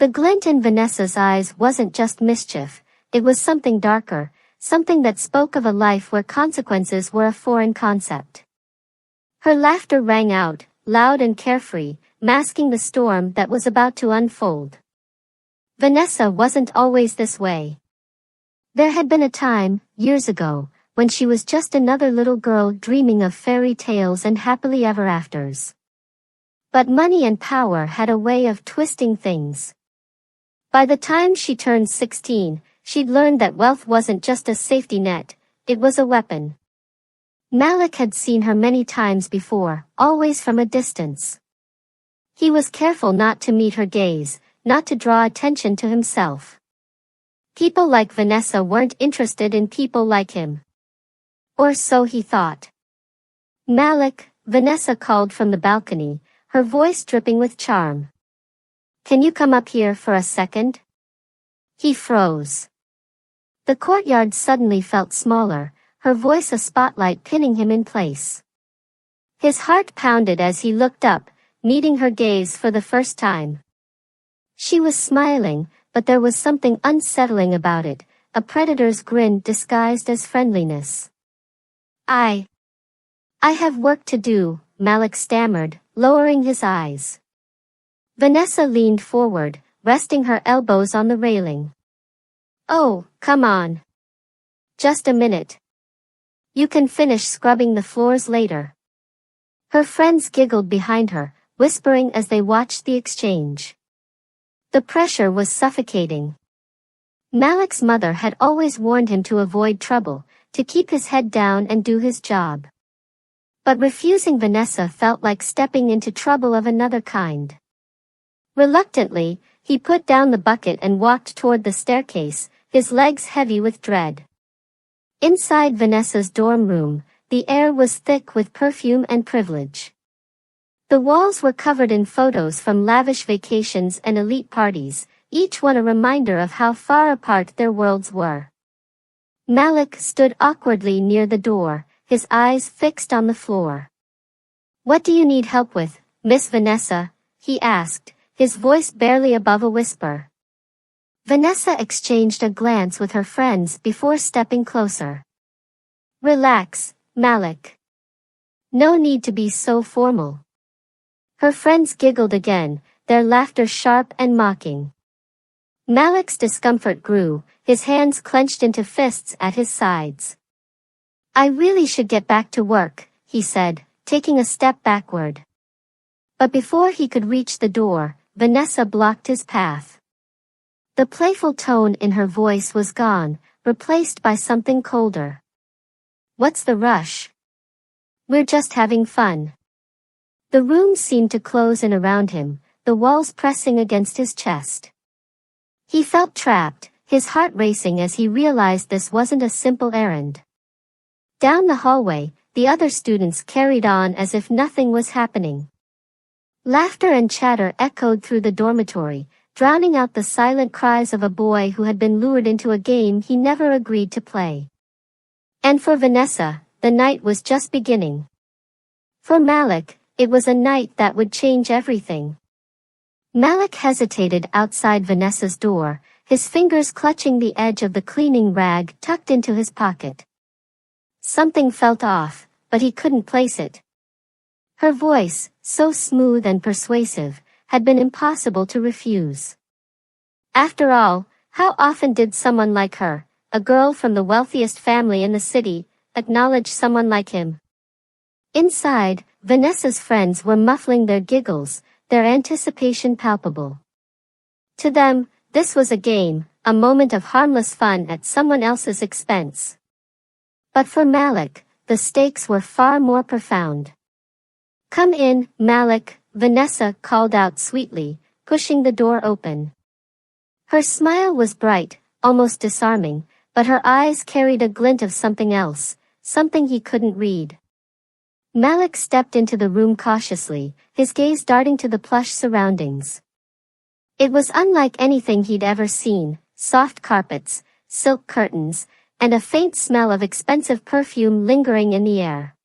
The glint in Vanessa's eyes wasn't just mischief, it was something darker, something that spoke of a life where consequences were a foreign concept. Her laughter rang out, loud and carefree, masking the storm that was about to unfold. Vanessa wasn't always this way. There had been a time, years ago, when she was just another little girl dreaming of fairy tales and happily ever afters. But money and power had a way of twisting things. By the time she turned 16, she'd learned that wealth wasn't just a safety net, it was a weapon. Malik had seen her many times before, always from a distance. He was careful not to meet her gaze, not to draw attention to himself. People like Vanessa weren't interested in people like him. Or so he thought. Malik, Vanessa called from the balcony, her voice dripping with charm. Can you come up here for a second? He froze. The courtyard suddenly felt smaller, her voice a spotlight pinning him in place. His heart pounded as he looked up, meeting her gaze for the first time. She was smiling, but there was something unsettling about it, a predator's grin disguised as friendliness. I have work to do, Malik stammered, lowering his eyes. Vanessa leaned forward, resting her elbows on the railing. Oh, come on. Just a minute. You can finish scrubbing the floors later. Her friends giggled behind her, whispering as they watched the exchange. The pressure was suffocating. Malik's mother had always warned him to avoid trouble, to keep his head down and do his job. But refusing Vanessa felt like stepping into trouble of another kind. Reluctantly, he put down the bucket and walked toward the staircase, his legs heavy with dread. Inside Vanessa's dorm room, the air was thick with perfume and privilege. The walls were covered in photos from lavish vacations and elite parties, each one a reminder of how far apart their worlds were. Malik stood awkwardly near the door, his eyes fixed on the floor. What do you need help with, Miss Vanessa? He asked, his voice barely above a whisper. Vanessa exchanged a glance with her friends before stepping closer. Relax, Malik. No need to be so formal. Her friends giggled again, their laughter sharp and mocking. Malik's discomfort grew, his hands clenched into fists at his sides. I really should get back to work, he said, taking a step backward. But before he could reach the door, Vanessa blocked his path. The playful tone in her voice was gone, replaced by something colder. What's the rush? We're just having fun. The room seemed to close in around him, the walls pressing against his chest. He felt trapped, his heart racing as he realized this wasn't a simple errand. Down the hallway, the other students carried on as if nothing was happening. Laughter and chatter echoed through the dormitory, drowning out the silent cries of a boy who had been lured into a game he never agreed to play. And for Vanessa, the night was just beginning. For Malik, it was a night that would change everything. Malik hesitated outside Vanessa's door, his fingers clutching the edge of the cleaning rag tucked into his pocket. Something felt off, but he couldn't place it. Her voice, so smooth and persuasive, had been impossible to refuse. After all, how often did someone like her, a girl from the wealthiest family in the city, acknowledge someone like him? Inside, Vanessa's friends were muffling their giggles, their anticipation palpable. To them, this was a game, a moment of harmless fun at someone else's expense. But for Malik, the stakes were far more profound. Come in, Malik, Vanessa called out sweetly, pushing the door open. Her smile was bright, almost disarming, but her eyes carried a glint of something else, something he couldn't read. Malik stepped into the room cautiously, his gaze darting to the plush surroundings. It was unlike anything he'd ever seen, soft carpets, silk curtains, and a faint smell of expensive perfume lingering in the air.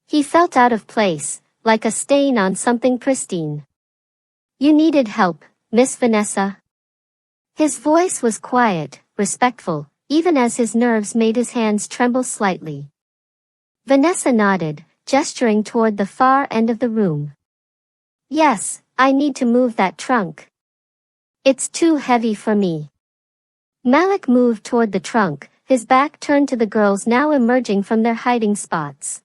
He felt out of place, like a stain on something pristine. You needed help, Miss Vanessa?" His voice was quiet, respectful, even as his nerves made his hands tremble slightly. Vanessa nodded, gesturing toward the far end of the room. "Yes, I need to move that trunk. It's too heavy for me." Malik moved toward the trunk, his back turned to the girls now emerging from their hiding spots.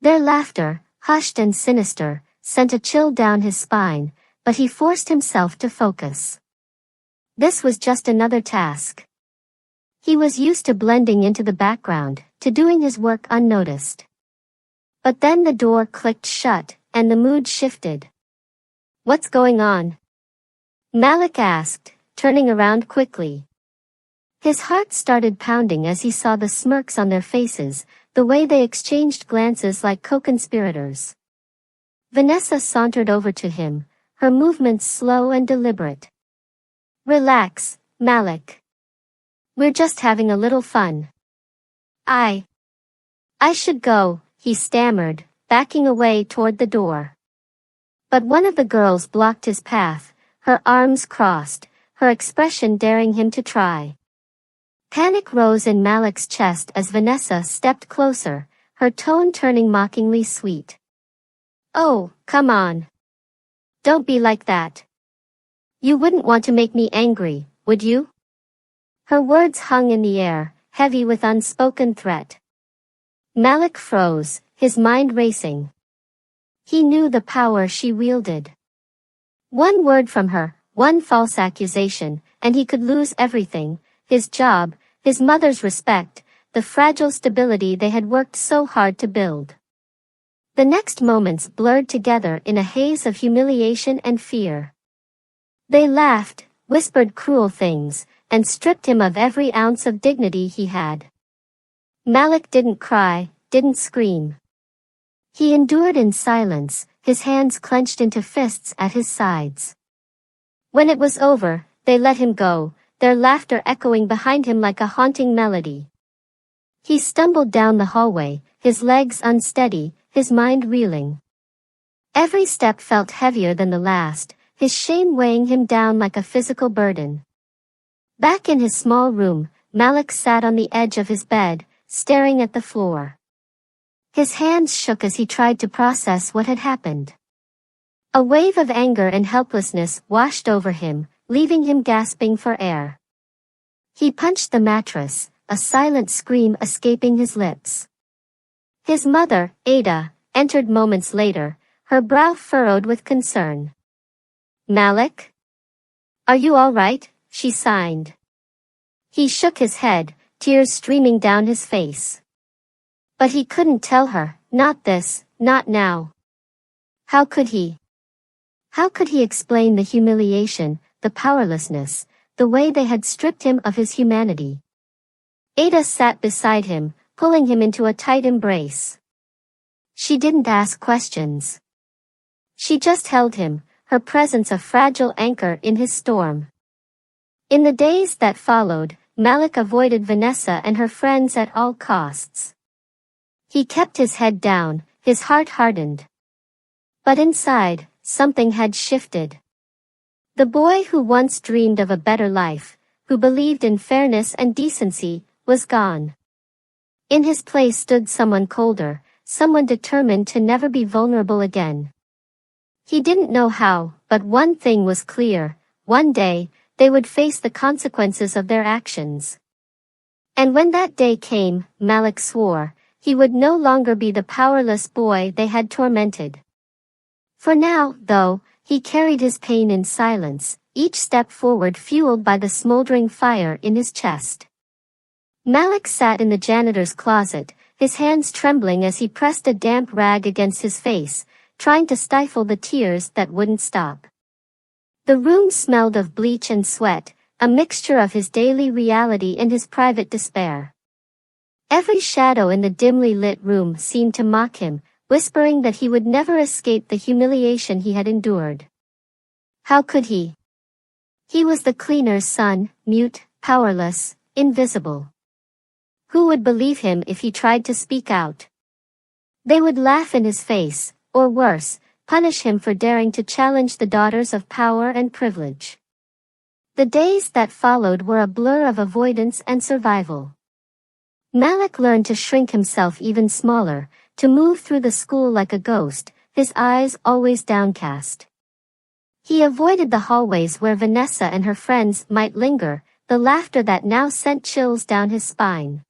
Their laughter, hushed and sinister, sent a chill down his spine, but he forced himself to focus. This was just another task. He was used to blending into the background, to doing his work unnoticed. But then the door clicked shut, and the mood shifted. "What's going on?" Malik asked, turning around quickly. His heart started pounding as he saw the smirks on their faces, the way they exchanged glances like co-conspirators. Vanessa sauntered over to him, her movements slow and deliberate. "Relax, Malik. We're just having a little fun." I should go," he stammered, backing away toward the door. But one of the girls blocked his path, her arms crossed, her expression daring him to try. Panic rose in Malik's chest as Vanessa stepped closer, her tone turning mockingly sweet. "Oh, come on. Don't be like that. You wouldn't want to make me angry, would you?" Her words hung in the air, heavy with unspoken threat. Malik froze, his mind racing. He knew the power she wielded. One word from her, one false accusation, and he could lose everything, his job, his mother's respect, the fragile stability they had worked so hard to build. The next moments blurred together in a haze of humiliation and fear. They laughed, whispered cruel things, and stripped him of every ounce of dignity he had. Malik didn't cry, didn't scream. He endured in silence, his hands clenched into fists at his sides. When it was over, they let him go, their laughter echoing behind him like a haunting melody. He stumbled down the hallway, his legs unsteady, his mind reeling. Every step felt heavier than the last, his shame weighing him down like a physical burden. Back in his small room, Malik sat on the edge of his bed, staring at the floor. His hands shook as he tried to process what had happened. A wave of anger and helplessness washed over him, leaving him gasping for air. He punched the mattress, a silent scream escaping his lips. His mother, Ada, entered moments later, her brow furrowed with concern. "Malik? Are you all right?" she signed. He shook his head, tears streaming down his face. But he couldn't tell her, not this, not now. How could he? How could he explain the humiliation, the powerlessness, the way they had stripped him of his humanity? Ada sat beside him, pulling him into a tight embrace. She didn't ask questions. She just held him, her presence a fragile anchor in his storm. In the days that followed, Malik avoided Vanessa and her friends at all costs. He kept his head down, his heart hardened. But inside, something had shifted. The boy who once dreamed of a better life, who believed in fairness and decency, was gone. In his place stood someone colder, someone determined to never be vulnerable again. He didn't know how, but one thing was clear: one day, they would face the consequences of their actions. And when that day came, Malik swore, he would no longer be the powerless boy they had tormented. For now, though, he carried his pain in silence, each step forward fueled by the smoldering fire in his chest. Malik sat in the janitor's closet, his hands trembling as he pressed a damp rag against his face, trying to stifle the tears that wouldn't stop. The room smelled of bleach and sweat, a mixture of his daily reality and his private despair. Every shadow in the dimly lit room seemed to mock him, whispering that he would never escape the humiliation he had endured. How could he? He was the cleaner's son, mute, powerless, invisible. Who would believe him if he tried to speak out? They would laugh in his face, or worse, punish him for daring to challenge the daughters of power and privilege. The days that followed were a blur of avoidance and survival. Malik learned to shrink himself even smaller, to move through the school like a ghost, his eyes always downcast. He avoided the hallways where Vanessa and her friends might linger, the laughter that now sent chills down his spine.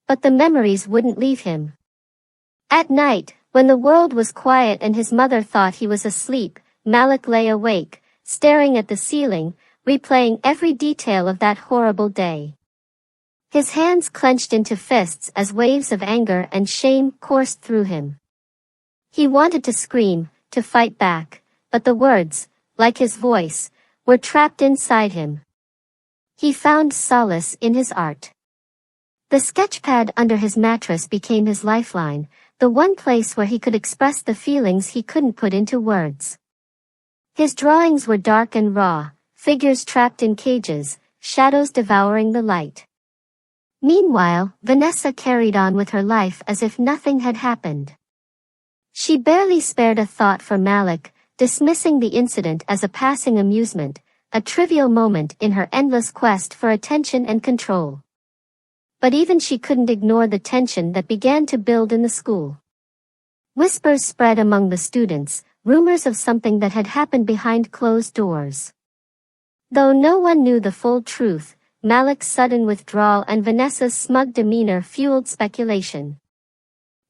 But the memories wouldn't leave him. At night, when the world was quiet and his mother thought he was asleep, Malik lay awake, staring at the ceiling, replaying every detail of that horrible day. His hands clenched into fists as waves of anger and shame coursed through him. He wanted to scream, to fight back, but the words, like his voice, were trapped inside him. He found solace in his art. The sketchpad under his mattress became his lifeline, the one place where he could express the feelings he couldn't put into words. His drawings were dark and raw, figures trapped in cages, shadows devouring the light. Meanwhile, Vanessa carried on with her life as if nothing had happened. She barely spared a thought for Malik, dismissing the incident as a passing amusement, a trivial moment in her endless quest for attention and control. But even she couldn't ignore the tension that began to build in the school. Whispers spread among the students, rumors of something that had happened behind closed doors. Though no one knew the full truth, Malik's sudden withdrawal and Vanessa's smug demeanor fueled speculation.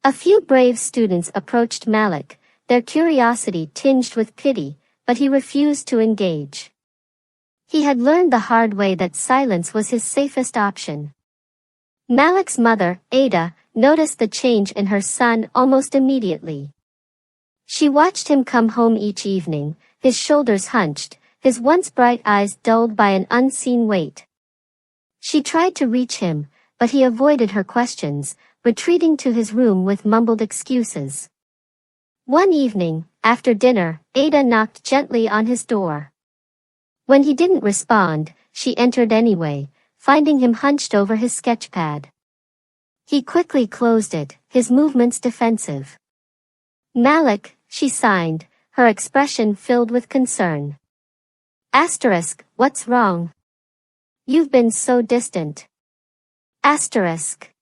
A few brave students approached Malik, their curiosity tinged with pity, but he refused to engage. He had learned the hard way that silence was his safest option. Malik's mother, Ada, noticed the change in her son almost immediately. She watched him come home each evening, his shoulders hunched, his once bright eyes dulled by an unseen weight. She tried to reach him, but he avoided her questions, retreating to his room with mumbled excuses. One evening, after dinner, Ada knocked gently on his door. When he didn't respond, she entered anyway, finding him hunched over his sketchpad. He quickly closed it, his movements defensive. "Malik," she signed, her expression filled with concern. Asterisk, "What's wrong? You've been so distant." Asterisk.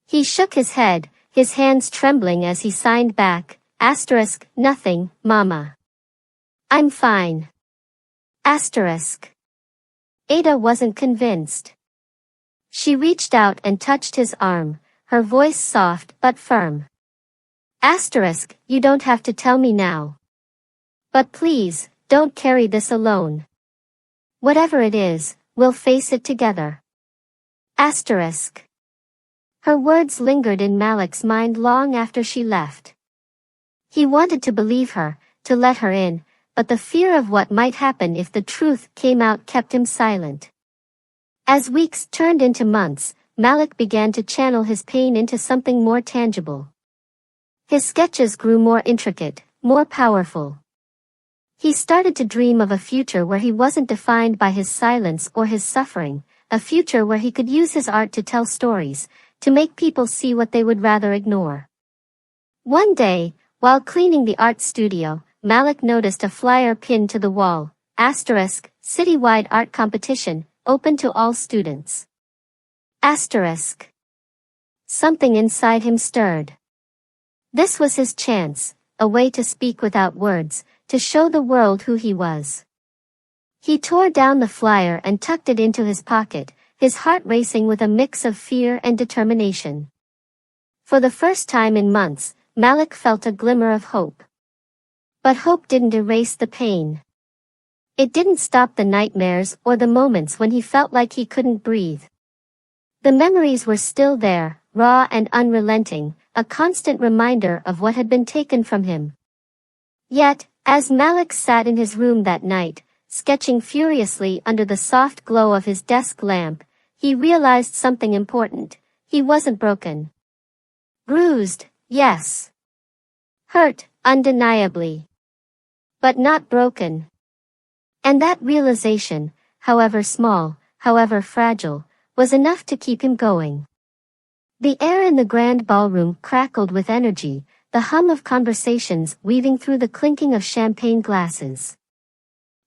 He shook his head, his hands trembling as he signed back, asterisk, "Nothing, Mama. I'm fine." Asterisk. Ada wasn't convinced. She reached out and touched his arm, her voice soft but firm. Asterisk, "You don't have to tell me now. But please, don't carry this alone. Whatever it is, we'll face it together." Asterisk. Her words lingered in Malik's mind long after she left. He wanted to believe her, to let her in, but the fear of what might happen if the truth came out kept him silent. As weeks turned into months, Malik began to channel his pain into something more tangible. His sketches grew more intricate, more powerful. He started to dream of a future where he wasn't defined by his silence or his suffering, a future where he could use his art to tell stories, to make people see what they would rather ignore. One day, while cleaning the art studio, Malik noticed a flyer pinned to the wall, asterisk, "Citywide art competition, open to all students." Asterisk. Something inside him stirred. This was his chance, a way to speak without words, to show the world who he was. He tore down the flyer and tucked it into his pocket, his heart racing with a mix of fear and determination. For the first time in months, Malik felt a glimmer of hope. But hope didn't erase the pain. It didn't stop the nightmares or the moments when he felt like he couldn't breathe. The memories were still there, raw and unrelenting, a constant reminder of what had been taken from him. Yet, as Malik sat in his room that night, sketching furiously under the soft glow of his desk lamp, he realized something important. He wasn't broken. Bruised, yes. Hurt, undeniably. But not broken. And that realization, however small, however fragile, was enough to keep him going. The air in the grand ballroom crackled with energy, the hum of conversations weaving through the clinking of champagne glasses.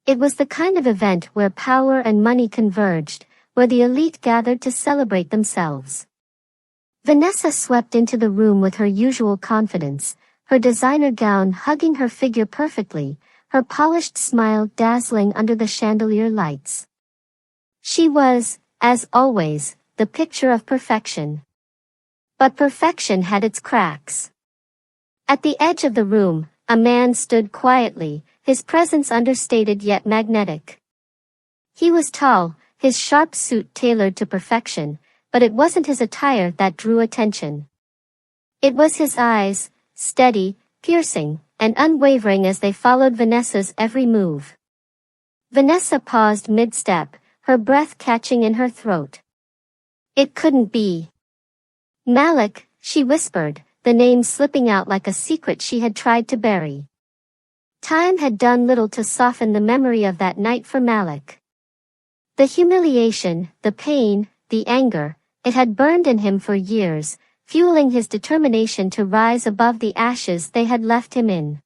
It was the kind of event where power and money converged, where the elite gathered to celebrate themselves. Vanessa swept into the room with her usual confidence, her designer gown hugging her figure perfectly, her polished smile dazzling under the chandelier lights. She was, as always, the picture of perfection. But perfection had its cracks. At the edge of the room, a man stood quietly, his presence understated yet magnetic. He was tall, his sharp suit tailored to perfection, but it wasn't his attire that drew attention. It was his eyes, steady, piercing, and unwavering as they followed Vanessa's every move. Vanessa paused mid-step, her breath catching in her throat. It couldn't be. Malik, she whispered, the name slipping out like a secret she had tried to bury. Time had done little to soften the memory of that night for Malik. The humiliation, the pain, the anger, it had burned in him for years, fueling his determination to rise above the ashes they had left him in.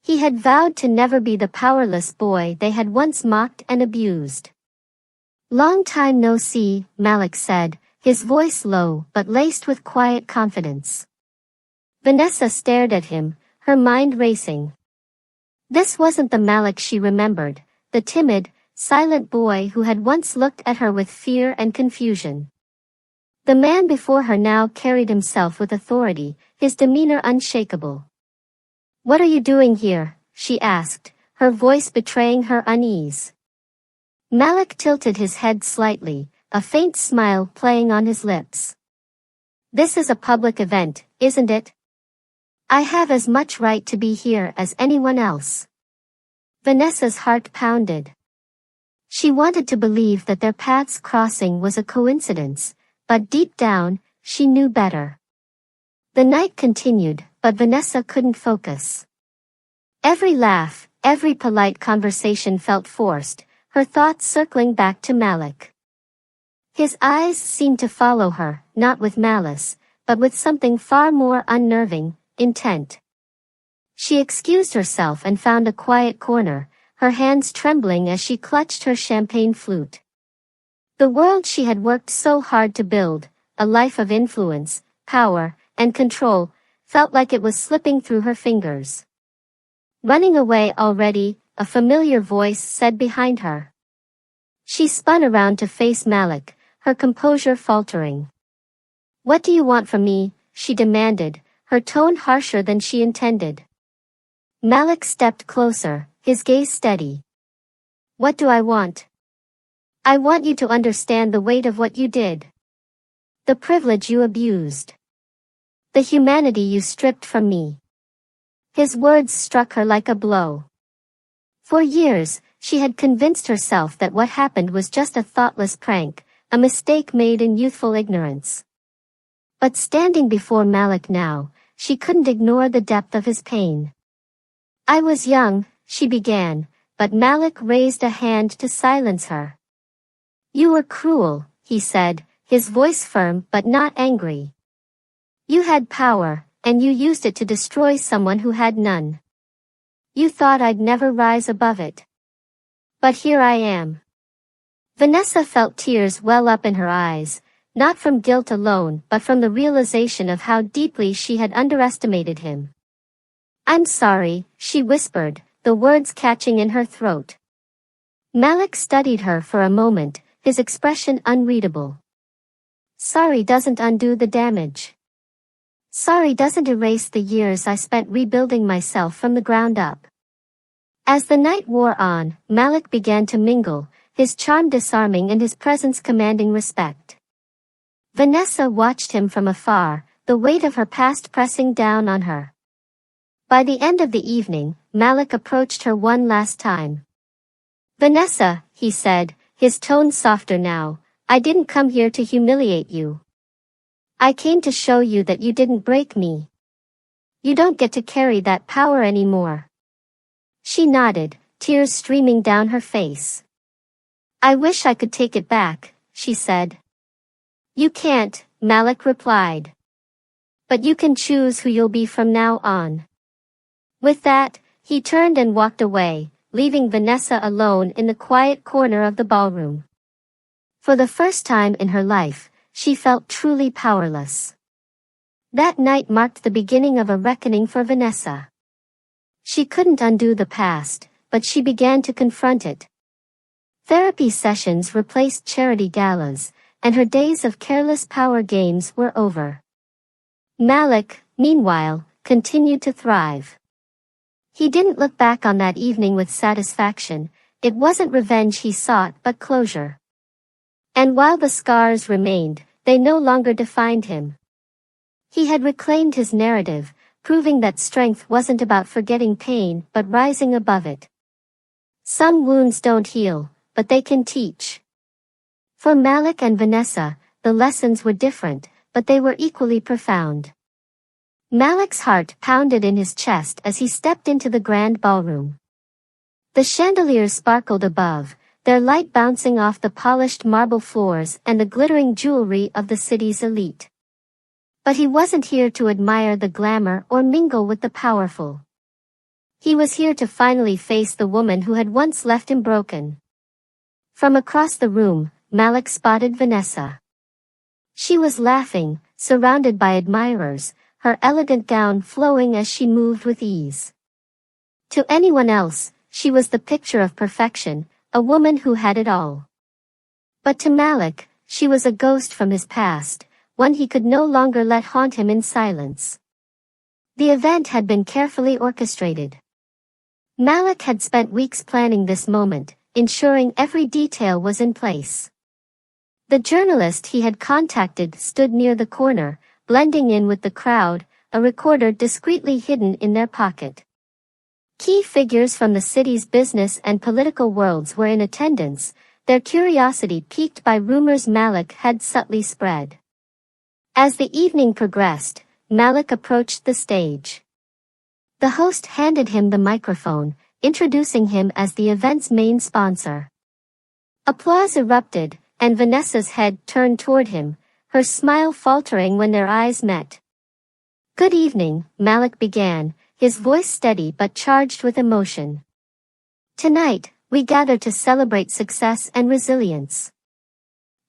He had vowed to never be the powerless boy they had once mocked and abused. Long time no see, Malik said, his voice low but laced with quiet confidence. Vanessa stared at him, her mind racing. This wasn't the Malik she remembered, the timid, silent boy who had once looked at her with fear and confusion. The man before her now carried himself with authority, his demeanor unshakable. "What are you doing here?" she asked, her voice betraying her unease. Malik tilted his head slightly, a faint smile playing on his lips. "This is a public event, isn't it? I have as much right to be here as anyone else." Vanessa's heart pounded. She wanted to believe that their paths crossing was a coincidence, but deep down, she knew better. The night continued, but Vanessa couldn't focus. Every laugh, every polite conversation felt forced, her thoughts circling back to Malik. His eyes seemed to follow her, not with malice, but with something far more unnerving, intent. She excused herself and found a quiet corner, her hands trembling as she clutched her champagne flute. The world she had worked so hard to build, a life of influence, power, and control, felt like it was slipping through her fingers. "Running away already," a familiar voice said behind her. She spun around to face Malik, her composure faltering. "What do you want from me?" she demanded, her tone harsher than she intended. Malik stepped closer, his gaze steady. "What do I want? I want you to understand the weight of what you did. The privilege you abused. The humanity you stripped from me." His words struck her like a blow. For years, she had convinced herself that what happened was just a thoughtless prank, a mistake made in youthful ignorance. But standing before Malik now, she couldn't ignore the depth of his pain. "I was young," she began, but Malik raised a hand to silence her. "You were cruel," he said, his voice firm but not angry. "You had power, and you used it to destroy someone who had none. You thought I'd never rise above it. But here I am." Vanessa felt tears well up in her eyes, not from guilt alone but from the realization of how deeply she had underestimated him. "I'm sorry," she whispered, the words catching in her throat. Malik studied her for a moment, his expression unreadable. "Sorry doesn't undo the damage. Sorry doesn't erase the years I spent rebuilding myself from the ground up." As the night wore on, Malik began to mingle, his charm disarming and his presence commanding respect. Vanessa watched him from afar, the weight of her past pressing down on her. By the end of the evening, Malik approached her one last time. "Vanessa," he said, his tone softer now, "I didn't come here to humiliate you. I came to show you that you didn't break me. You don't get to carry that power anymore." She nodded, tears streaming down her face. "I wish I could take it back," she said. "You can't," Malik replied. But you can choose who you'll be from now on. With that, he turned and walked away, leaving Vanessa alone in the quiet corner of the ballroom. For the first time in her life, she felt truly powerless. That night marked the beginning of a reckoning for Vanessa. She couldn't undo the past, but she began to confront it. Therapy sessions replaced charity galas, and her days of careless power games were over. Malik, meanwhile, continued to thrive. He didn't look back on that evening with satisfaction. It wasn't revenge he sought but closure. And while the scars remained, they no longer defined him. He had reclaimed his narrative, proving that strength wasn't about forgetting pain but rising above it. Some wounds don't heal, but they can teach. For Malik and Vanessa, the lessons were different, but they were equally profound. Malik's heart pounded in his chest as he stepped into the grand ballroom. The chandeliers sparkled above, their light bouncing off the polished marble floors and the glittering jewelry of the city's elite. But he wasn't here to admire the glamour or mingle with the powerful. He was here to finally face the woman who had once left him broken. From across the room, Malik spotted Vanessa. She was laughing, surrounded by admirers, her elegant gown flowing as she moved with ease. To anyone else, she was the picture of perfection, a woman who had it all. But to Malik, she was a ghost from his past, one he could no longer let haunt him in silence. The event had been carefully orchestrated. Malik had spent weeks planning this moment, ensuring every detail was in place. The journalist he had contacted stood near the corner, blending in with the crowd, a recorder discreetly hidden in their pocket. Key figures from the city's business and political worlds were in attendance, their curiosity piqued by rumors Malik had subtly spread. As the evening progressed, Malik approached the stage. The host handed him the microphone, introducing him as the event's main sponsor. Applause erupted, and Vanessa's head turned toward him, her smile faltering when their eyes met. "Good evening," Malik began, his voice steady but charged with emotion. "Tonight, we gather to celebrate success and resilience.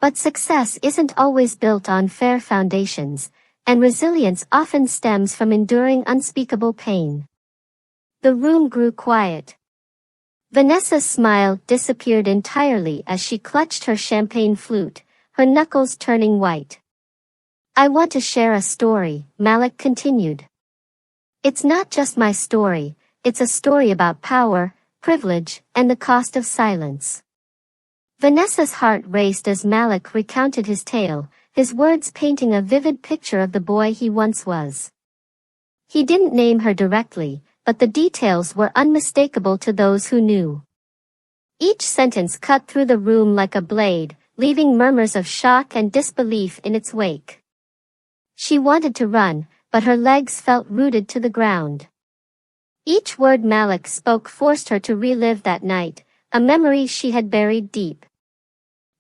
But success isn't always built on fair foundations, and resilience often stems from enduring unspeakable pain." The room grew quiet. Vanessa's smile disappeared entirely as she clutched her champagne flute, her knuckles turning white. "I want to share a story," Malik continued. "It's not just my story, it's a story about power, privilege, and the cost of silence." Vanessa's heart raced as Malik recounted his tale, his words painting a vivid picture of the boy he once was. He didn't name her directly, but the details were unmistakable to those who knew. Each sentence cut through the room like a blade, leaving murmurs of shock and disbelief in its wake. She wanted to run, but her legs felt rooted to the ground. Each word Malik spoke forced her to relive that night, a memory she had buried deep.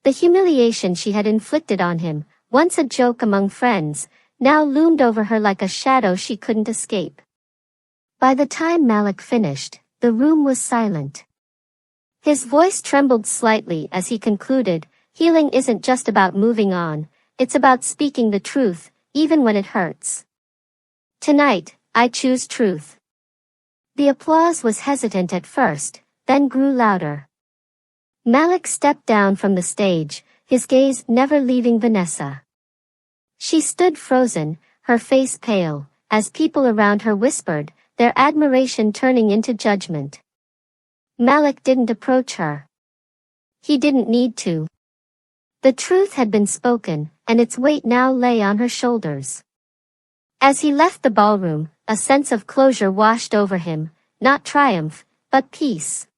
The humiliation she had inflicted on him, once a joke among friends, now loomed over her like a shadow she couldn't escape. By the time Malik finished, the room was silent. His voice trembled slightly as he concluded, "Healing isn't just about moving on, it's about speaking the truth, even when it hurts. Tonight, I choose truth." The applause was hesitant at first, then grew louder. Malik stepped down from the stage, his gaze never leaving Vanessa. She stood frozen, her face pale, as people around her whispered, their admiration turning into judgment. Malik didn't approach her. He didn't need to. The truth had been spoken, and its weight now lay on her shoulders. As he left the ballroom, a sense of closure washed over him, not triumph, but peace.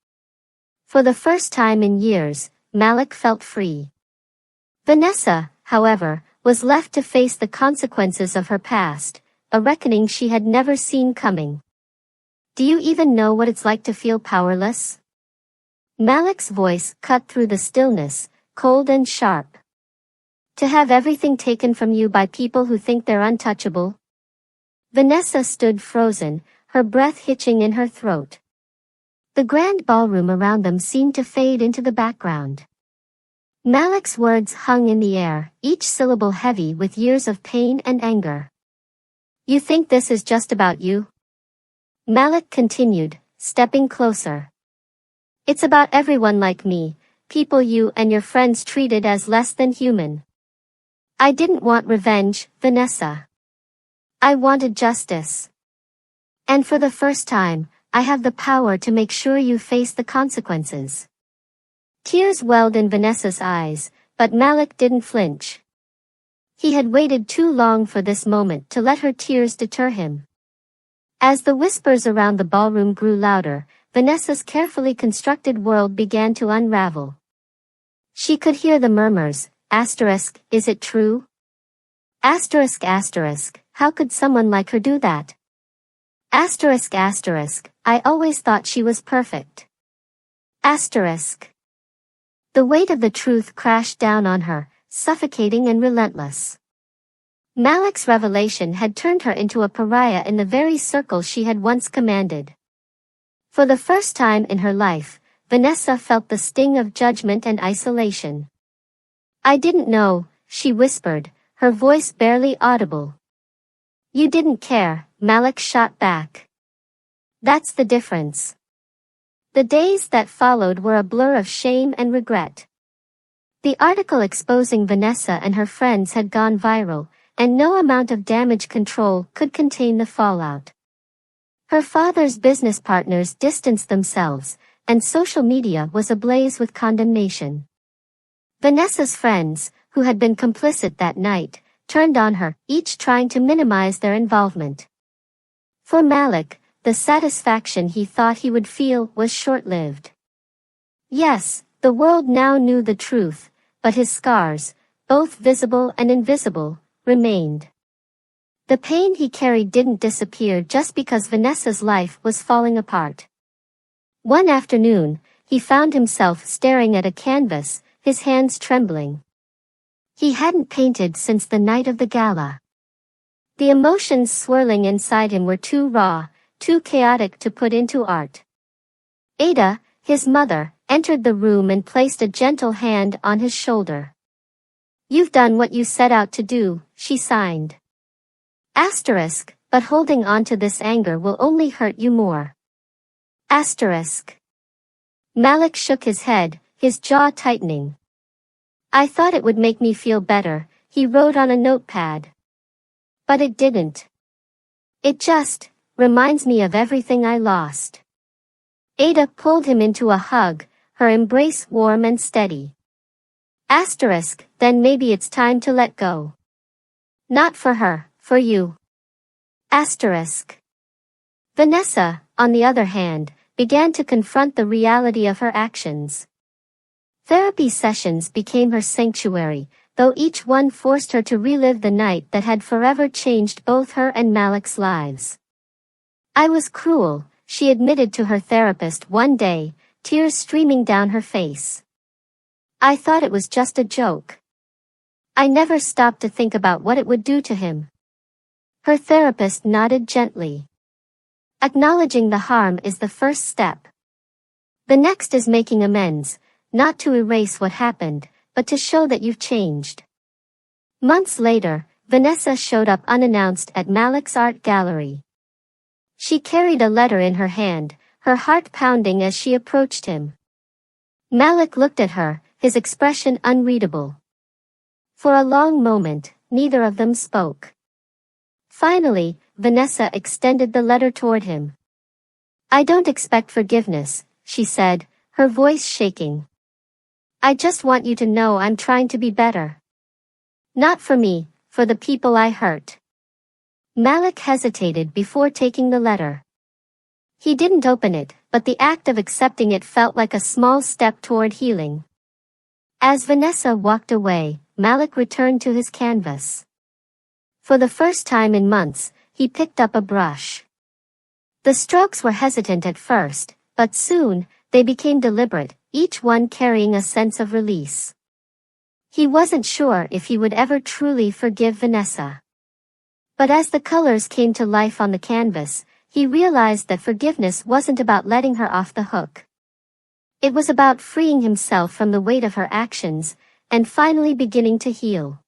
For the first time in years, Malik felt free. Vanessa, however, was left to face the consequences of her past, a reckoning she had never seen coming. "Do you even know what it's like to feel powerless?" Malik's voice cut through the stillness, cold and sharp. "To have everything taken from you by people who think they're untouchable?" Vanessa stood frozen, her breath hitching in her throat. The grand ballroom around them seemed to fade into the background. Malik's words hung in the air, each syllable heavy with years of pain and anger. "You think this is just about you?" Malik continued, stepping closer. "It's about everyone like me, people you and your friends treated as less than human. I didn't want revenge, Vanessa. I wanted justice. And for the first time, I have the power to make sure you face the consequences." Tears welled in Vanessa's eyes, but Malik didn't flinch. He had waited too long for this moment to let her tears deter him. As the whispers around the ballroom grew louder, Vanessa's carefully constructed world began to unravel. She could hear the murmurs, asterisk, "Is it true? Asterisk asterisk, how could someone like her do that? Asterisk asterisk, I always thought she was perfect. Asterisk." The weight of the truth crashed down on her, suffocating and relentless. Malik's revelation had turned her into a pariah in the very circle she had once commanded. For the first time in her life, Vanessa felt the sting of judgment and isolation. "I didn't know," she whispered, her voice barely audible. "You didn't care," Malik shot back. "That's the difference." The days that followed were a blur of shame and regret. The article exposing Vanessa and her friends had gone viral, and no amount of damage control could contain the fallout. Her father's business partners distanced themselves, and social media was ablaze with condemnation. Vanessa's friends, who had been complicit that night, turned on her, each trying to minimize their involvement. For Malik, the satisfaction he thought he would feel was short-lived. Yes, the world now knew the truth, but his scars, both visible and invisible, remained. The pain he carried didn't disappear just because Vanessa's life was falling apart. One afternoon, he found himself staring at a canvas, his hands trembling. He hadn't painted since the night of the gala. The emotions swirling inside him were too raw, too chaotic to put into art. Ada, his mother, entered the room and placed a gentle hand on his shoulder. "You've done what you set out to do," she signed. Asterisk, "But holding on to this anger will only hurt you more." Asterisk. Malik shook his head, his jaw tightening. "I thought it would make me feel better," he wrote on a notepad. "But it didn't. It just reminds me of everything I lost." Ada pulled him into a hug, her embrace warm and steady. Asterisk, "Then maybe it's time to let go. Not for her, for you." Asterisk. Vanessa, on the other hand, began to confront the reality of her actions. Therapy sessions became her sanctuary, though each one forced her to relive the night that had forever changed both her and Malik's lives. "I was cruel," she admitted to her therapist one day, tears streaming down her face. "I thought it was just a joke. I never stopped to think about what it would do to him." Her therapist nodded gently. "Acknowledging the harm is the first step. The next is making amends, not to erase what happened, but to show that you've changed." Months later, Vanessa showed up unannounced at Malik's art gallery. She carried a letter in her hand, her heart pounding as she approached him. Malik looked at her, his expression unreadable. For a long moment, neither of them spoke. Finally, Vanessa extended the letter toward him. "I don't expect forgiveness," she said, her voice shaking. "I just want you to know I'm trying to be better. Not for me, for the people I hurt." Malik hesitated before taking the letter. He didn't open it, but the act of accepting it felt like a small step toward healing. As Vanessa walked away, Malik returned to his canvas. For the first time in months, he picked up a brush. The strokes were hesitant at first, but soon, they became deliberate, each one carrying a sense of release. He wasn't sure if he would ever truly forgive Vanessa. But as the colors came to life on the canvas, he realized that forgiveness wasn't about letting her off the hook. It was about freeing himself from the weight of her actions, and finally beginning to heal.